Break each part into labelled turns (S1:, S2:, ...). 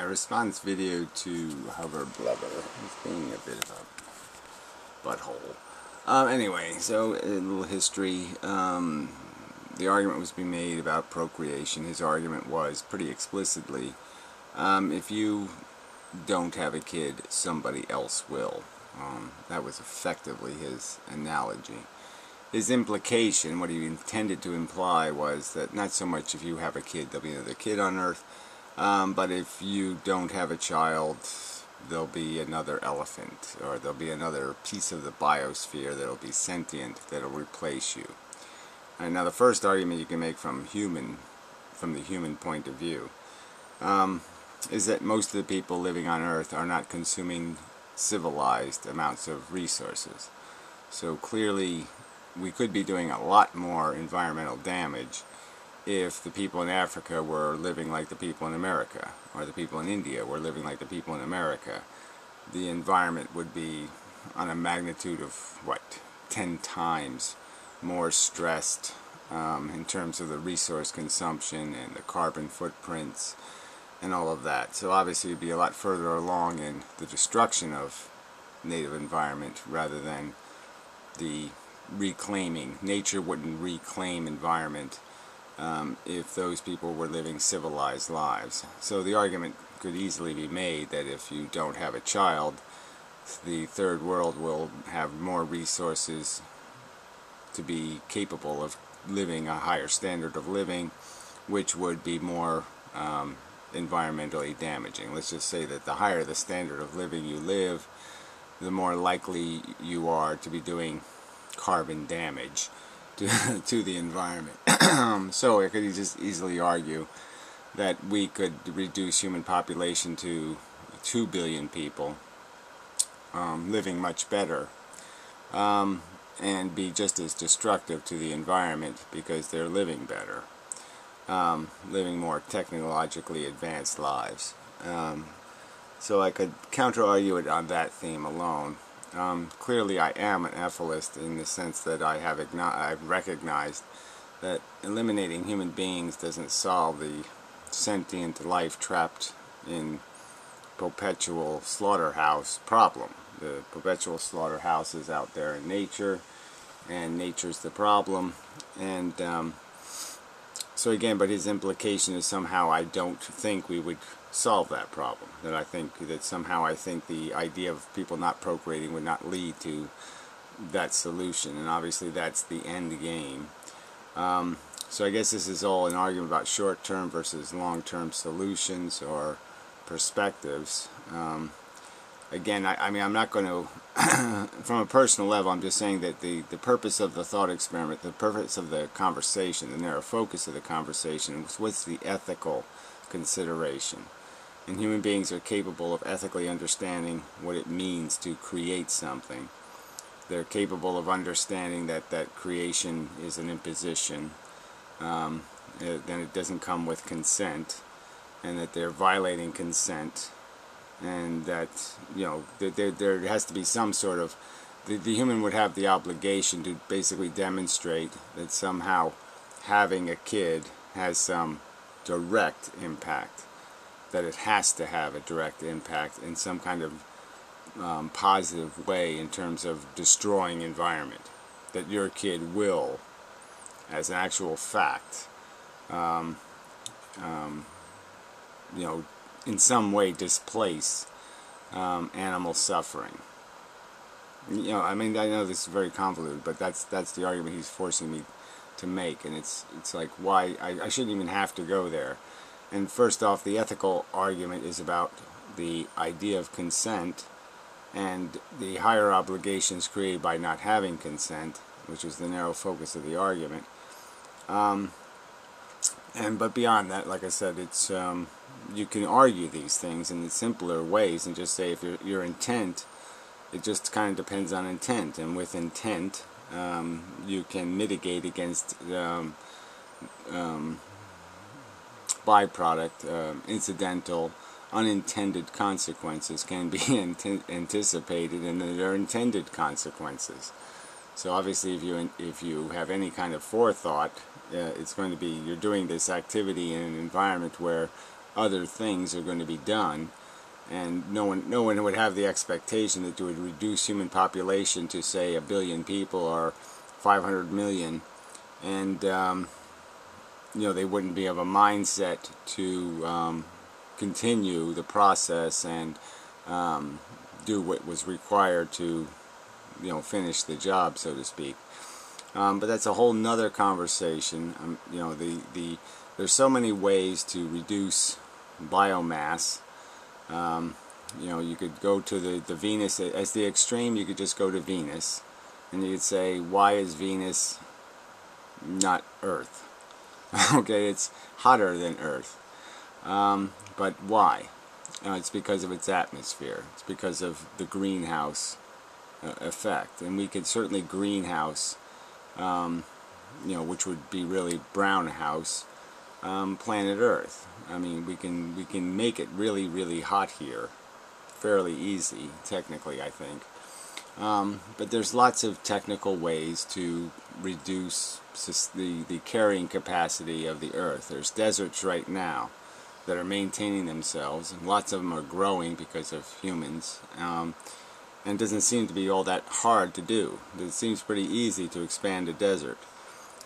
S1: respond this video to Hover Blubber. He's being a bit of a butthole. Anyway, so a little history. The argument was being made about procreation. His argument was pretty explicitly, if you don't have a kid, somebody else will. That was effectively his analogy. His implication, what he intended to imply, was that not so much if you have a kid, there'll be another kid on Earth, but if you don't have a child, there'll be another elephant, or there'll be another piece of the biosphere that'll be sentient, that'll replace you. And now the first argument you can make from the human point of view, is that most of the people living on Earth are not consuming civilized amounts of resources. So clearly we could be doing a lot more environmental damage if the people in Africa were living like the people in America, or the people in India were living like the people in America. The environment would be on a magnitude of, what, 10 times more stressed in terms of the resource consumption and the carbon footprints and all of that. So obviously it'd be a lot further along in the destruction of native environment rather than the reclaiming. Nature wouldn't reclaim environment if those people were living civilized lives. So the argument could easily be made that if you don't have a child, the third world will have more resources to be capable of living a higher standard of living, which would be more environmentally damaging. Let's just say that the higher the standard of living you live, the more likely you are to be doing carbon damage to the environment. So I could just easily argue that we could reduce human population to 2 billion people living much better, and be just as destructive to the environment because they're living better, living more technologically advanced lives. So I could counter-argue it on that theme alone. Clearly I am an ethicist in the sense that I've recognized that eliminating human beings doesn't solve the sentient life trapped in perpetual slaughterhouse problem. The perpetual slaughterhouse is out there in nature, and nature's the problem. And so again, but his implication is somehow I don't think we would solve that problem. That I think that somehow I think the idea of people not procreating would not lead to that solution, and obviously that's the end game. So I guess this is all an argument about short-term versus long-term solutions or perspectives. Again, I mean, I'm not going to, from a personal level, I'm just saying that the purpose of the thought experiment, the purpose of the conversation, the narrow focus of the conversation, was what's the ethical consideration. And human beings are capable of ethically understanding what it means to create something. They're capable of understanding that that creation is an imposition, then it doesn't come with consent, and that they're violating consent, and that, you know, there has to be some sort of, the human would have the obligation to basically demonstrate that somehow having a kid has some direct impact, that it has to have a direct impact in some kind of positive way in terms of destroying environment, that your kid will, as an actual fact, you know, in some way displace animal suffering. You know, I mean, I know this is very convoluted, but that's the argument he's forcing me to make, and it's like, why I shouldn't even have to go there. And first off, the ethical argument is about the idea of consent and the higher obligations created by not having consent, which is the narrow focus of the argument. But beyond that, like I said, it's you can argue these things in simpler ways and just say if your intent, it just kind of depends on intent, and with intent you can mitigate against byproduct, incidental, unintended consequences can be anticipated, and there are intended consequences. So obviously if you have any kind of forethought, it's going to be, you're doing this activity in an environment where other things are going to be done, and no one would have the expectation that you would reduce human population to, say, 1 billion people or 500 million, and they wouldn't be of a mindset to continue the process and do what was required to finish the job, so to speak. But that's a whole nother conversation. There's so many ways to reduce biomass. You could go to the Venus as the extreme. You could just go to Venus, and you could say, why is Venus not Earth? Okay, it's hotter than Earth, but why? It's because of its atmosphere. It's because of the greenhouse effect, and we could certainly greenhouse, which would be really brown house, planet Earth. I mean, we can make it really, really hot here, fairly easy, technically, I think. But there's lots of technical ways to reduce the carrying capacity of the Earth. There's deserts right now that are maintaining themselves, and lots of them are growing because of humans. And it doesn't seem to be all that hard to do. It seems pretty easy to expand a desert.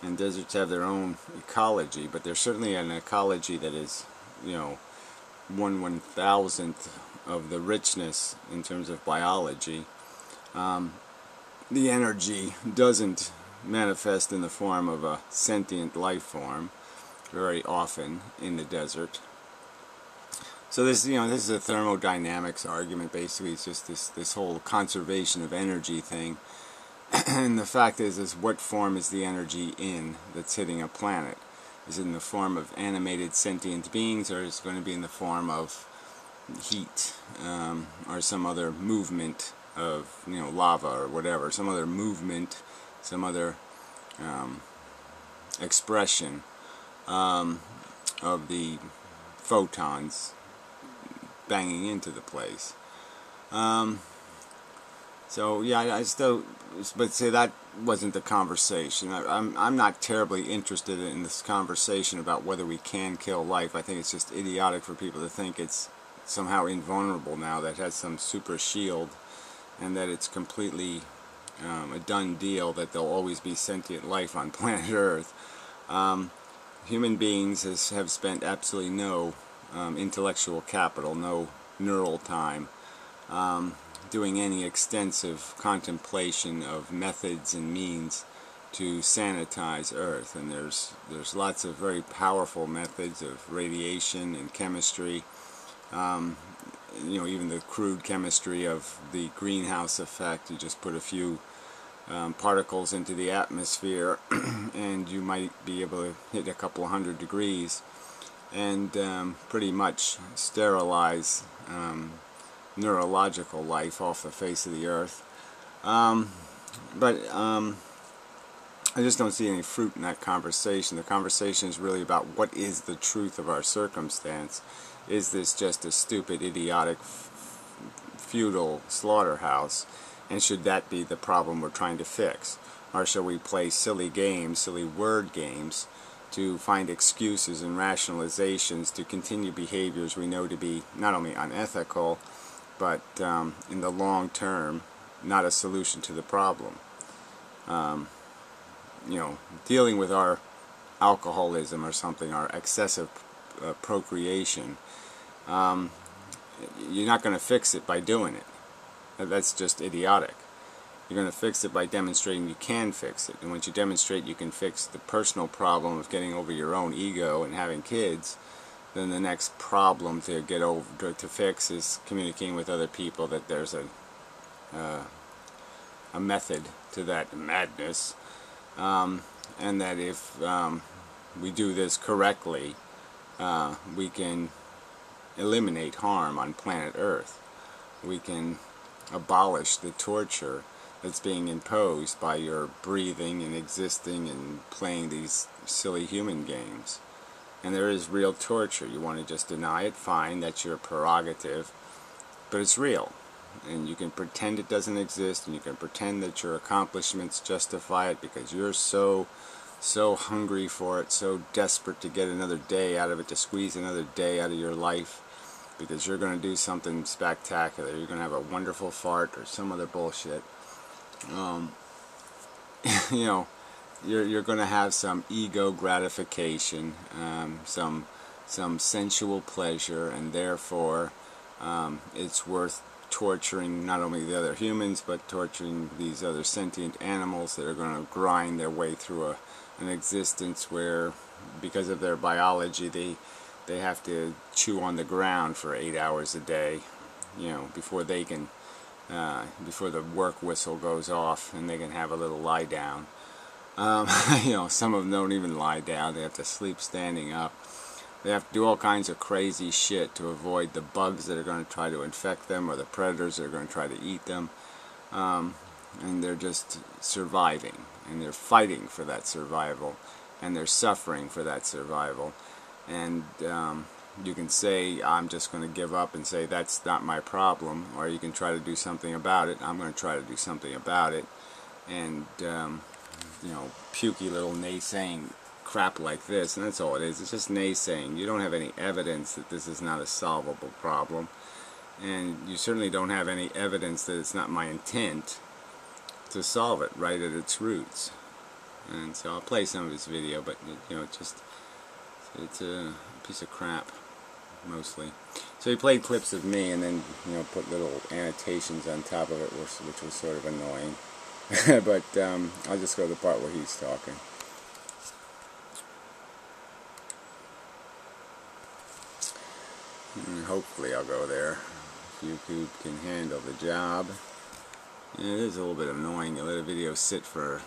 S1: And deserts have their own ecology, but there's certainly an ecology that is, 1/1000th of the richness in terms of biology. The energy doesn't manifest in the form of a sentient life form very often in the desert. So this is a thermodynamics argument. Basically, it's just this whole conservation of energy thing. And the fact is what form is the energy in that's hitting a planet? Is it in the form of animated sentient beings, or is it going to be in the form of heat, or some other movement of lava or whatever, some other movement, some other expression of the photons banging into the place. So yeah, I still, but say that wasn't the conversation. I'm not terribly interested in this conversation about whether we can kill life. I think it's just idiotic for people to think it's somehow invulnerable now, that it has some super shield, and that it's completely a done deal that there'll always be sentient life on planet Earth. Human beings have spent absolutely no intellectual capital, no neural time, doing any extensive contemplation of methods and means to sanitize Earth. And there's lots of very powerful methods of radiation and chemistry, even the crude chemistry of the greenhouse effect. You just put a few particles into the atmosphere and you might be able to hit a couple 100 degrees and pretty much sterilize neurological life off the face of the Earth. But I just don't see any fruit in that conversation. The conversation is really about what is the truth of our circumstance. Is this just a stupid, idiotic, feudal slaughterhouse? And should that be the problem we're trying to fix? Or shall we play silly games, silly word games, to find excuses and rationalizations to continue behaviors we know to be not only unethical, but in the long term, not a solution to the problem? Dealing with our alcoholism or something, our excessive procreation, you're not going to fix it by doing it. That's just idiotic. You're going to fix it by demonstrating you can fix it. And once you demonstrate you can fix the personal problem of getting over your own ego and having kids, then the next problem to get over, to fix, is communicating with other people that there's a method to that madness, and that if we do this correctly, we can eliminate harm on planet Earth. We can abolish the torture that's being imposed by your breathing and existing and playing these silly human games. And there is real torture. You want to just deny it, fine, that's your prerogative, but it's real. And you can pretend it doesn't exist, and you can pretend that your accomplishments justify it because you're so so hungry for it, so desperate to get another day out of it, to squeeze another day out of your life, because you're going to do something spectacular. You're going to have a wonderful fart or some other bullshit. You know, you're going to have some ego gratification, some sensual pleasure, and therefore it's worth torturing not only the other humans, but torturing these other sentient animals that are going to grind their way through an existence where, because of their biology, they have to chew on the ground for 8 hours a day, you know, before they can, before the work whistle goes off and they can have a little lie down. You know, some of them don't even lie down. They have to sleep standing up. They have to do all kinds of crazy shit to avoid the bugs that are going to try to infect them, or the predators that are going to try to eat them. And they're just surviving, and they're fighting for that survival, and they're suffering for that survival. And you can say, I'm just going to give up and say that's not my problem, or you can try to do something about it. I'm going to try to do something about it. And you know, pukey little naysaying crap like this, and that's all it is. It's just naysaying. You don't have any evidence that this is not a solvable problem, and you certainly don't have any evidence that it's not my intent to solve it right at its roots. And so I'll play some of his video, but you know, it's a piece of crap mostly. So he played clips of me, and then, you know, put little annotations on top of it, which was sort of annoying. But I'll just go to the part where he's talking. And hopefully I'll go there if YouTube can handle the job. Yeah, it is a little bit annoying. You let a video sit for,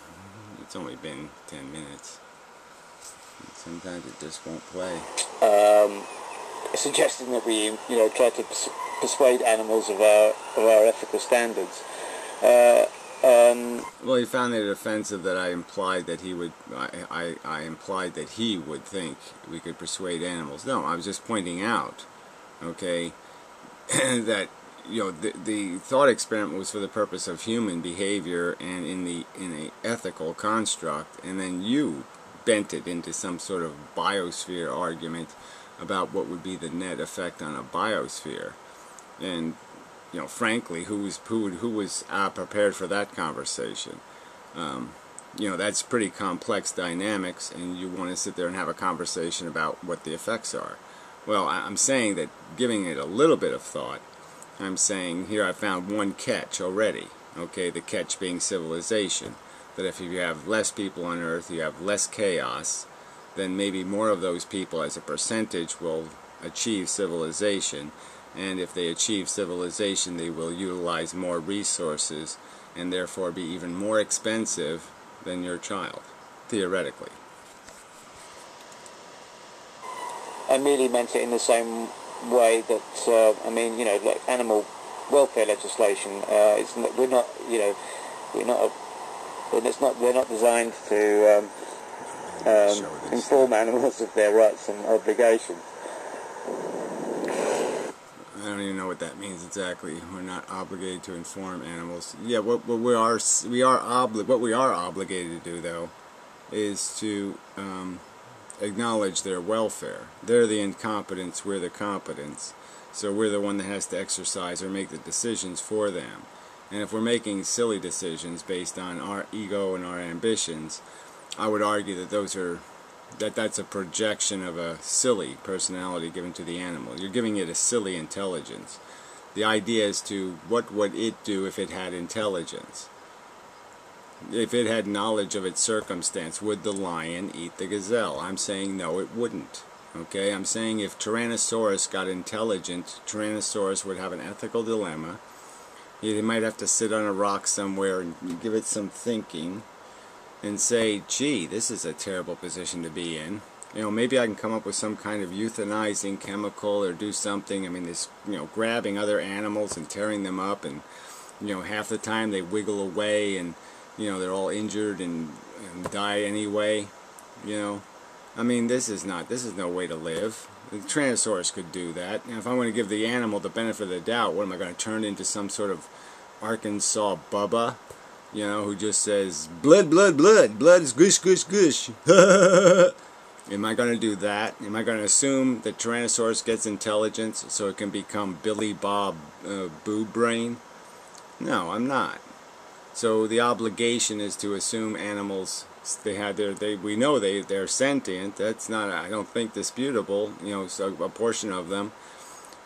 S1: it's only been 10 minutes. And sometimes it just won't play.
S2: Suggesting that we, you know, try to persuade animals of our ethical standards.
S1: Well, he found it offensive that I implied that he would. I implied that he would think we could persuade animals. No, I was just pointing out, okay, that, you know, the thought experiment was for the purpose of human behavior and in a ethical construct, and then you bent it into some sort of biosphere argument about what would be the net effect on a biosphere. And, you know, frankly, who was prepared for that conversation? You know, that's pretty complex dynamics, and you want to sit there and have a conversation about what the effects are. Well, I'm saying that, giving it a little bit of thought, I'm saying here I found one catch already. Okay, the catch being civilization. That if you have less people on Earth, you have less chaos, then maybe more of those people as a percentage will achieve civilization. And if they achieve civilization, they will utilize more resources and therefore be even more expensive than your child, theoretically.
S2: I merely meant it in the same way that, I mean, you know, like animal welfare legislation, we're not, you know, they're not designed to inform animals of their rights and obligations.
S1: I don't even know what that means exactly. We're not obligated to inform animals. Yeah, what we are obligated to do, though, is to acknowledge their welfare. They're the incompetents, we're the competents. So we're the one that has to exercise or make the decisions for them. And if we're making silly decisions based on our ego and our ambitions, I would argue that that's a projection of a silly personality given to the animal. You're giving it a silly intelligence. The idea is to, what would it do if it had intelligence? If it had knowledge of its circumstance, would the lion eat the gazelle? I'm saying no, it wouldn't. Okay, I'm saying if Tyrannosaurus got intelligent, Tyrannosaurus would have an ethical dilemma. He might have to sit on a rock somewhere and give it some thinking and say, gee, this is a terrible position to be in. You know, maybe I can come up with some kind of euthanizing chemical or do something. I mean, this, you know, grabbing other animals and tearing them up, and, you know, half the time they wiggle away and, you know, they're all injured and die anyway. You know, I mean, this is no way to live. The Tyrannosaurus could do that. And if I want to give the animal the benefit of the doubt, what am I going to turn into, some sort of Arkansas Bubba? you know, who just says, blood, blood, blood, blood is gush, gush, gush. Am I going to do that? Am I going to assume that Tyrannosaurus gets intelligence so it can become Billy Bob Boob Brain? No, I'm not. So the obligation is to assume animals, we know they're sentient. That's not, I don't think, disputable. You know, so a portion of them.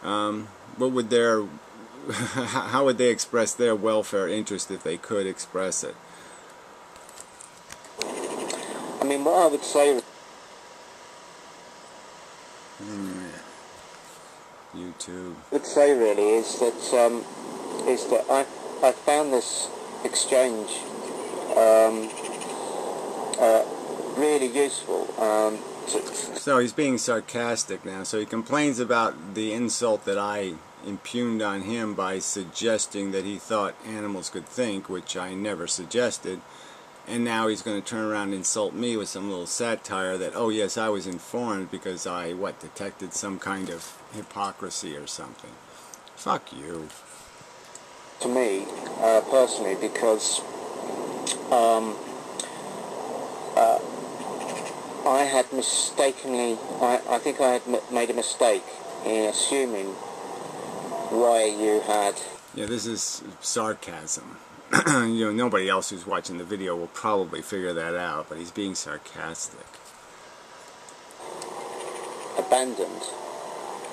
S1: What would their how would they express their welfare interest if they could express it?
S2: I mean, what I would say...
S1: YouTube.
S2: Would say really is that I found this exchange really useful.
S1: So he's being sarcastic now. So he complains about the insult that I impugned on him by suggesting that he thought animals could think, which I never suggested. And now he's going to turn around and insult me with some little satire that, oh yes, I was informed because I, detected some kind of hypocrisy or something. Fuck you.
S2: To me, personally, because I had mistakenly, I think I had made a mistake in assuming why you had...
S1: Yeah, this is sarcasm. You know, nobody else who's watching the video will probably figure that out, but he's being sarcastic.
S2: Abandoned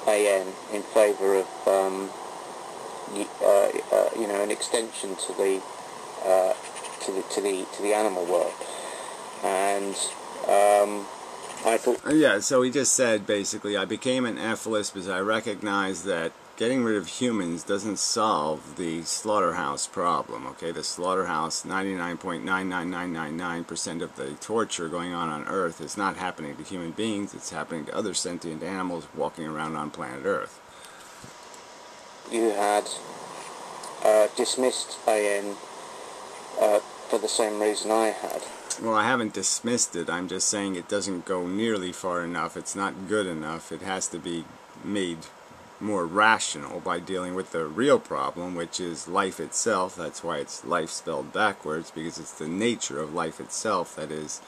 S2: AN in favour of, you know, an extension to the animal world, and I thought...
S1: Yeah, so he just said, basically, I became an ethicist because I recognized that getting rid of humans doesn't solve the slaughterhouse problem, okay? The slaughterhouse, 99.99999% of the torture going on Earth is not happening to human beings, it's happening to other sentient animals walking around on planet Earth.
S2: You had dismissed AN for the same reason I had.
S1: Well, I haven't dismissed it, I'm just saying it doesn't go nearly far enough, it's not good enough, it has to be made more rational by dealing with the real problem, which is life itself. That's why it's life spelled backwards, because it's the nature of life itself that is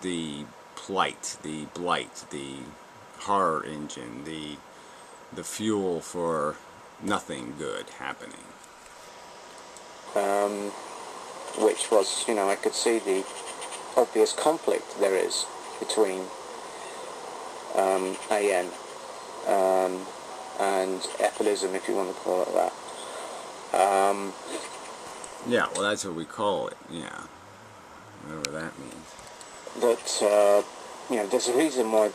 S1: the plight, the blight, the horror engine, the fuel for nothing good happening.
S2: Which was, you know, I could see the obvious conflict there is between AN and ethylism, if you want to call it that.
S1: Yeah, well, that's what we call it, yeah. Whatever that means.
S2: But, you know, there's a reason why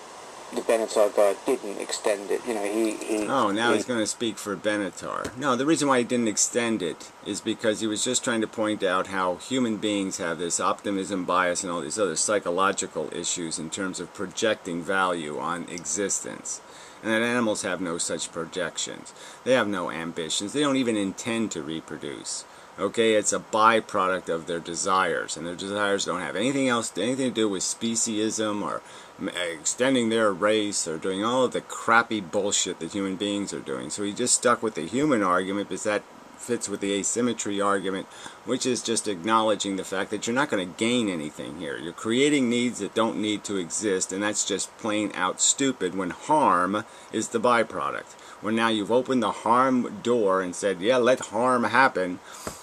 S2: the Benatar guy didn't extend it. You know,
S1: he's going to speak for Benatar. No, the reason why he didn't extend it is because he was just trying to point out how human beings have this optimism bias and all these other psychological issues in terms of projecting value on existence. And that animals have no such projections. They have no ambitions. They don't even intend to reproduce. Okay, it's a byproduct of their desires, and their desires don't have anything to do with speciesism or extending their race or doing all of the crappy bullshit that human beings are doing. So he just stuck with the human argument because that fits with the asymmetry argument, which is just acknowledging the fact that you're not going to gain anything here. You're creating needs that don't need to exist, and that's just plain out stupid when harm is the byproduct. When now you've opened the harm door and said, yeah, let harm happen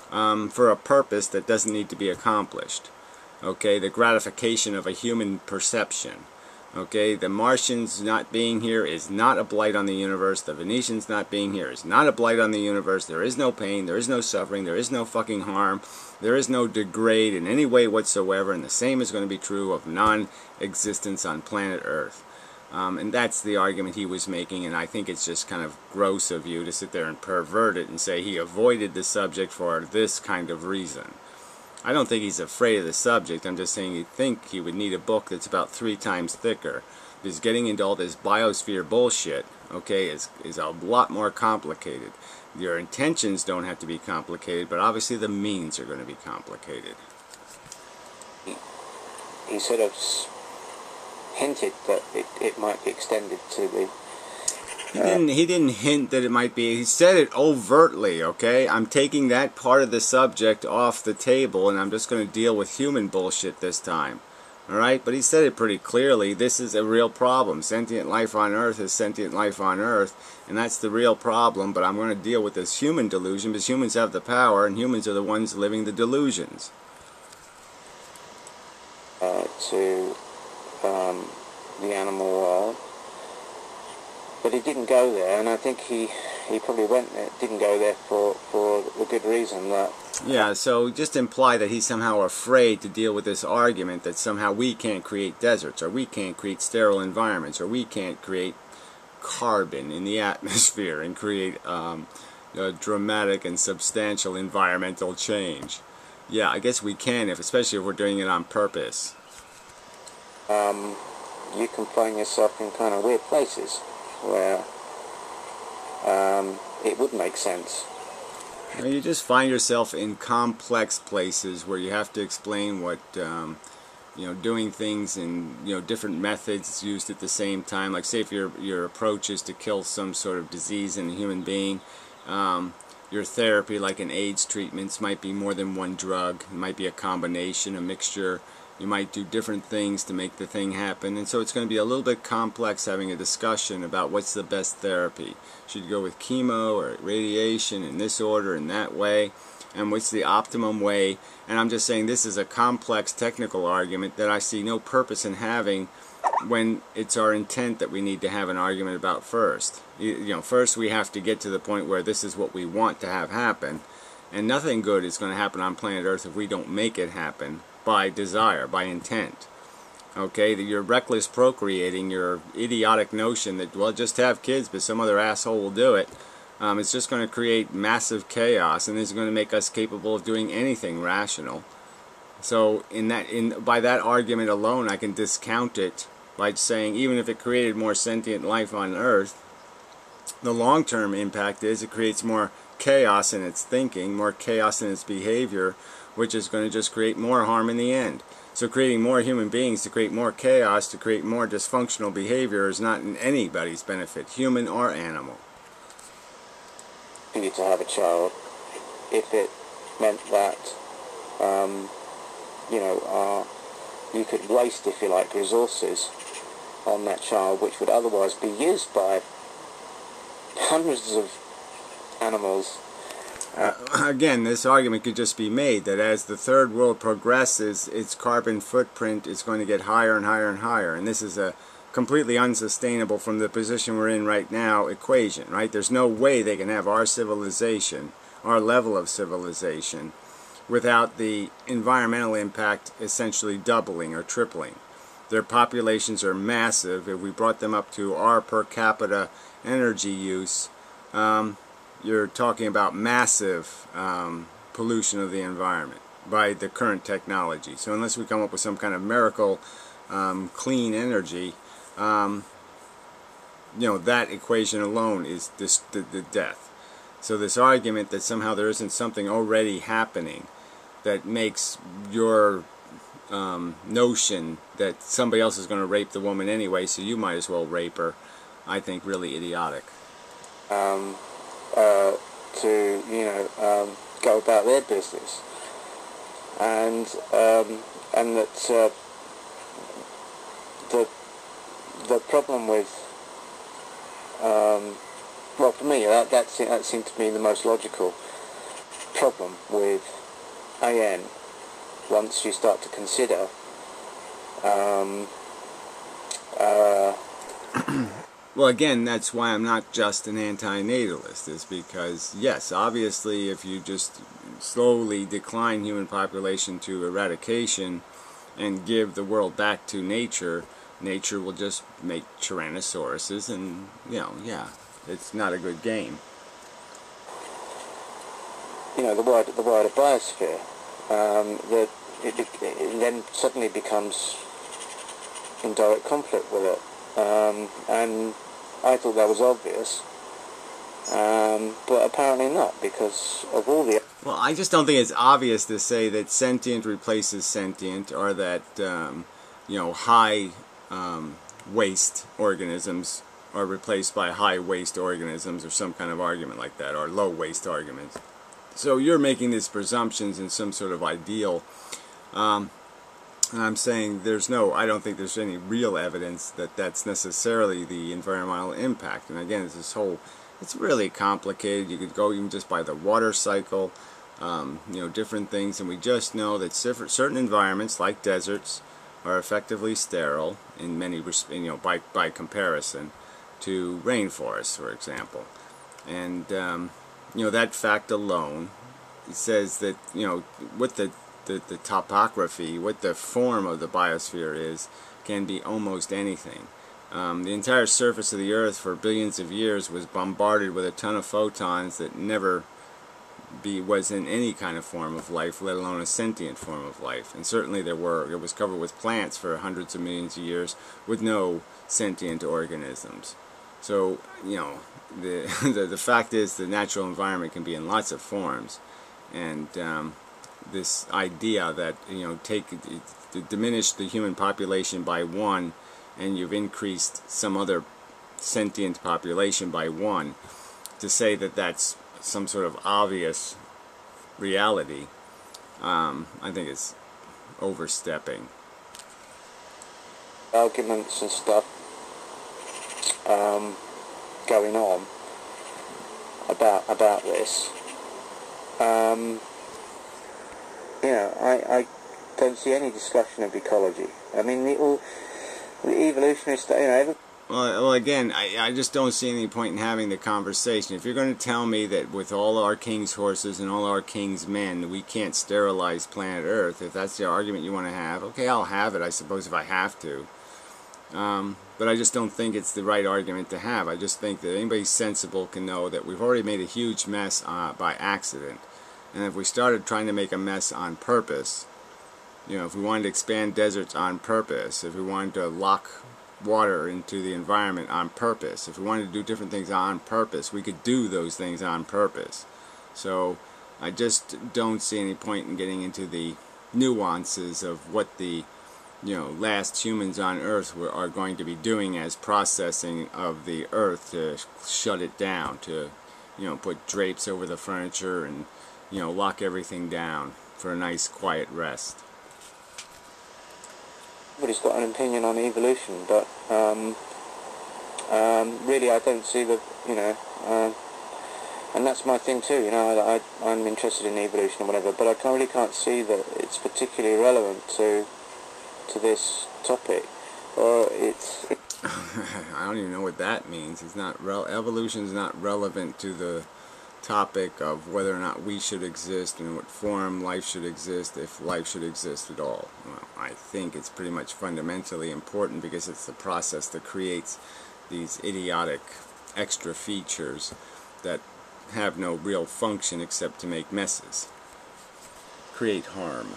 S1: for a purpose that doesn't need to be accomplished. Okay, the gratification of a human perception. Okay, the Martians not being here is not a blight on the universe. The Venetians not being here is not a blight on the universe. There is no pain, there is no suffering, there is no fucking harm, there is no degrade in any way whatsoever, and the same is going to be true of non-existence on planet Earth. And that's the argument he was making, and I think it's just kind of gross of you to sit there and pervert it and say he avoided the subject for this kind of reason. I don't think he's afraid of the subject. I'm just saying he'd think he would need a book that's about 3 times thicker. Because getting into all this biosphere bullshit, okay, is a lot more complicated. Your intentions don't have to be complicated, but obviously the means are going to be complicated.
S2: He sort of hinted that it might be extended to
S1: He didn't hint that it might be. He said it overtly, okay? I'm taking that part of the subject off the table, and I'm just going to deal with human bullshit this time. Alright? But he said it pretty clearly. This is a real problem. Sentient life on Earth is sentient life on Earth, and that's the real problem. But I'm going to deal with this human delusion, because humans have the power, and humans are the ones living the delusions.
S2: To the animal world. But he didn't go there, and I think he probably didn't go there for the good reason that...
S1: Yeah, so just imply that he's somehow afraid to deal with this argument that somehow we can't create deserts, or we can't create sterile environments, or we can't create carbon in the atmosphere and create a dramatic and substantial environmental change. Yeah, I guess we can, especially if we're doing it on purpose.
S2: You can find yourself in kind of weird places where it would make sense.
S1: You just find yourself in complex places where you have to explain what, doing things in, different methods used at the same time. Like, say if your approach is to kill some sort of disease in a human being, your therapy, like in AIDS treatments, might be more than one drug. It might be a combination, a mixture. You might do different things to make the thing happen, and so it's going to be a little bit complex having a discussion about what's the best therapy. Should you go with chemo or radiation in this order, in that way, and what's the optimum way? And I'm just saying this is a complex technical argument that I see no purpose in having when it's our intent that we need to have an argument about first. First we have to get to the point where this is what we want to have happen, and nothing good is going to happen on planet Earth if we don't make it happen by desire, by intent. Okay, that you're reckless procreating, your idiotic notion that, well, just have kids but some other asshole will do it, it's just going to create massive chaos, and it's going to make us capable of doing anything rational. So by that argument alone, I can discount it by saying even if it created more sentient life on Earth, the long-term impact is it creates more chaos in its thinking, more chaos in its behavior, which is going to just create more harm in the end. So creating more human beings to create more chaos, to create more dysfunctional behavior is not in anybody's benefit, human or animal.
S2: For you to have a child, if it meant that, you could waste, if you like, resources on that child, which would otherwise be used by hundreds of animals.
S1: Again, this argument could just be made that as the third world progresses, its carbon footprint is going to get higher and higher and higher, and this is a completely unsustainable from the position we're in right now equation, right? There's no way they can have our civilization, our level of civilization, without the environmental impact essentially doubling or tripling. Their populations are massive. If we brought them up to our per capita energy use, you're talking about massive pollution of the environment by the current technology. So unless we come up with some kind of miracle clean energy, that equation alone is the death. So this argument that somehow there isn't something already happening that makes your notion that somebody else is going to rape the woman anyway, so you might as well rape her, I think really idiotic.
S2: To go about their business, and that the problem with well, for me that seemed to me the most logical problem with AN once you start to consider
S1: well, again, that's why I'm not just an anti-natalist, is because, yes, obviously if you just slowly decline human population to eradication and give the world back to nature, nature will just make tyrannosauruses, and, yeah, it's not a good game.
S2: The wider biosphere, that it then suddenly becomes in direct conflict with it, and I thought that was obvious, but apparently not, because of all the...
S1: Well, I just don't think it's obvious to say that sentient replaces sentient, or that, high waste organisms are replaced by high waste organisms, or some kind of argument like that, or low waste arguments. So you're making these presumptions in some sort of ideal, and I'm saying I don't think there's any real evidence that that's necessarily the environmental impact. And again, it's really complicated. You could go even just by the water cycle, different things, and we just know that certain environments, like deserts, are effectively sterile in many, by comparison to rainforests, for example. And that fact alone, it says that what the topography, what the form of the biosphere is, can be almost anything. The entire surface of the Earth for billions of years was bombarded with a ton of photons that never was in any kind of form of life, let alone a sentient form of life. And certainly it was covered with plants for hundreds of millions of years with no sentient organisms. So, the fact is the natural environment can be in lots of forms. And this idea that, diminish the human population by 1 and you've increased some other sentient population by 1, to say that that's some sort of obvious reality, I think it's overstepping.
S2: Arguments and stuff going on about this. I don't see any discussion of ecology. I mean, the evolutionists,
S1: Well, again, I just don't see any point in having the conversation. If you're going to tell me that with all our king's horses and all our king's men, we can't sterilize planet Earth, if that's the argument you want to have, okay, I'll have it, I suppose, if I have to. But I just don't think it's the right argument to have. I just think that anybody sensible can know that we've already made a huge mess by accident. And if we started trying to make a mess on purpose, if we wanted to expand deserts on purpose, if we wanted to lock water into the environment on purpose, if we wanted to do different things on purpose, we could do those things on purpose. So I just don't see any point in getting into the nuances of what the last humans on Earth are going to be doing as processing of the Earth to shut it down, to put drapes over the furniture and lock everything down for a nice quiet rest.
S2: Everybody's got an opinion on evolution, but really I don't see and that's my thing too. I'm interested in evolution or whatever, but I really can't see that it's particularly relevant to this topic, or it's.
S1: I don't even know what that means. It's not evolution is not relevant to the topic of whether or not we should exist and what form life should exist, if life should exist at all. Well, I think it's pretty much fundamentally important because it's the process that creates these idiotic extra features that have no real function except to make messes, create harm.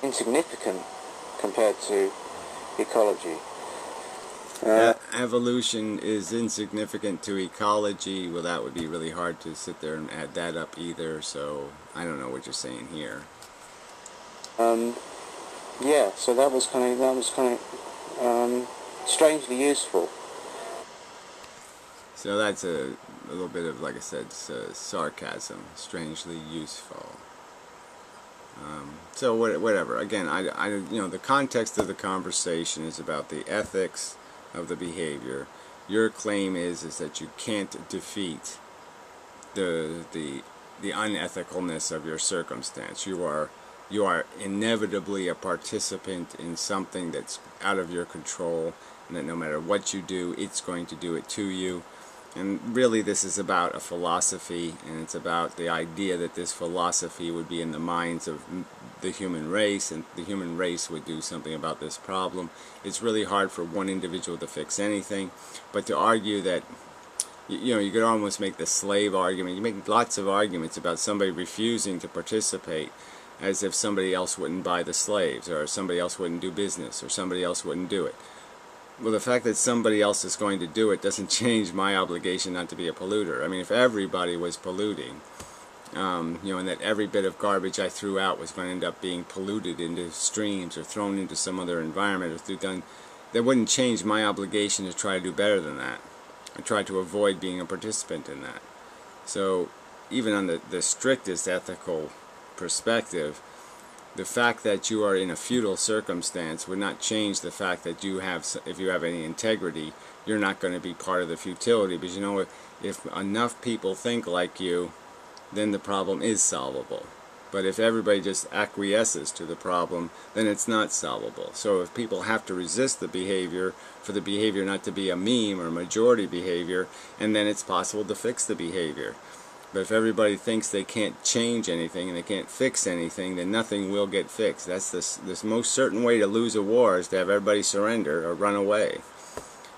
S2: Insignificant compared to ecology.
S1: Evolution is insignificant to ecology. Well, that would be really hard to sit there and add that up either, so I don't know what you're saying here.
S2: Yeah, so that was kind of strangely useful.
S1: So that's a little bit of, like I said, sarcasm, strangely useful. So whatever. Again, the context of the conversation is about the ethics of the behavior. Your claim is that you can't defeat the unethicalness of your circumstance. You are inevitably a participant in something that's out of your control, and that no matter what you do, it's going to do it to you. And really this is about a philosophy, and it's about the idea that this philosophy would be in the minds of the human race, and the human race would do something about this problem. It's really hard for one individual to fix anything, but to argue that, you could almost make the slave argument. You make lots of arguments about somebody refusing to participate as if somebody else wouldn't buy the slaves, or somebody else wouldn't do business, or somebody else wouldn't do it. Well, the fact that somebody else is going to do it doesn't change my obligation not to be a polluter. I mean, if everybody was polluting, and that every bit of garbage I threw out was going to end up being polluted into streams or thrown into some other environment or done that wouldn't change my obligation to try to do better than that. I try to avoid being a participant in that. So even on the strictest ethical perspective, the fact that you are in a futile circumstance would not change the fact that you have, if you have any integrity, you're not going to be part of the futility. Because you know, if enough people think like you, then the problem is solvable. But if everybody just acquiesces to the problem, then it's not solvable. So if people have to resist the behavior for the behavior not to be a meme or majority behavior, and then it's possible to fix the behavior. But if everybody thinks they can't change anything and they can't fix anything, then nothing will get fixed. That's this most certain way to lose a war, is to have everybody surrender or run away.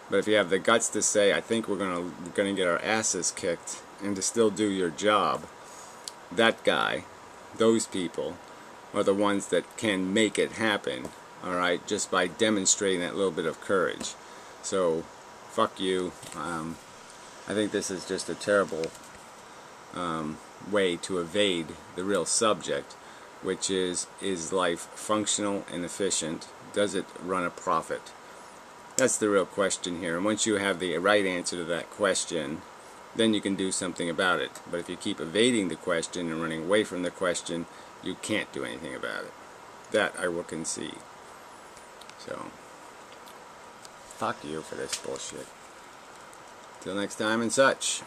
S1: But if you have the guts to say, I think we're gonna get our asses kicked, and to still do your job, that guy, those people, are the ones that can make it happen, alright, just by demonstrating that little bit of courage. So, fuck you. I think this is just a terrible way to evade the real subject, which is life functional and efficient? Does it run a profit? That's the real question here. And once you have the right answer to that question, then you can do something about it. But if you keep evading the question and running away from the question, you can't do anything about it. That I will concede. So, fuck you for this bullshit. Till next time and such.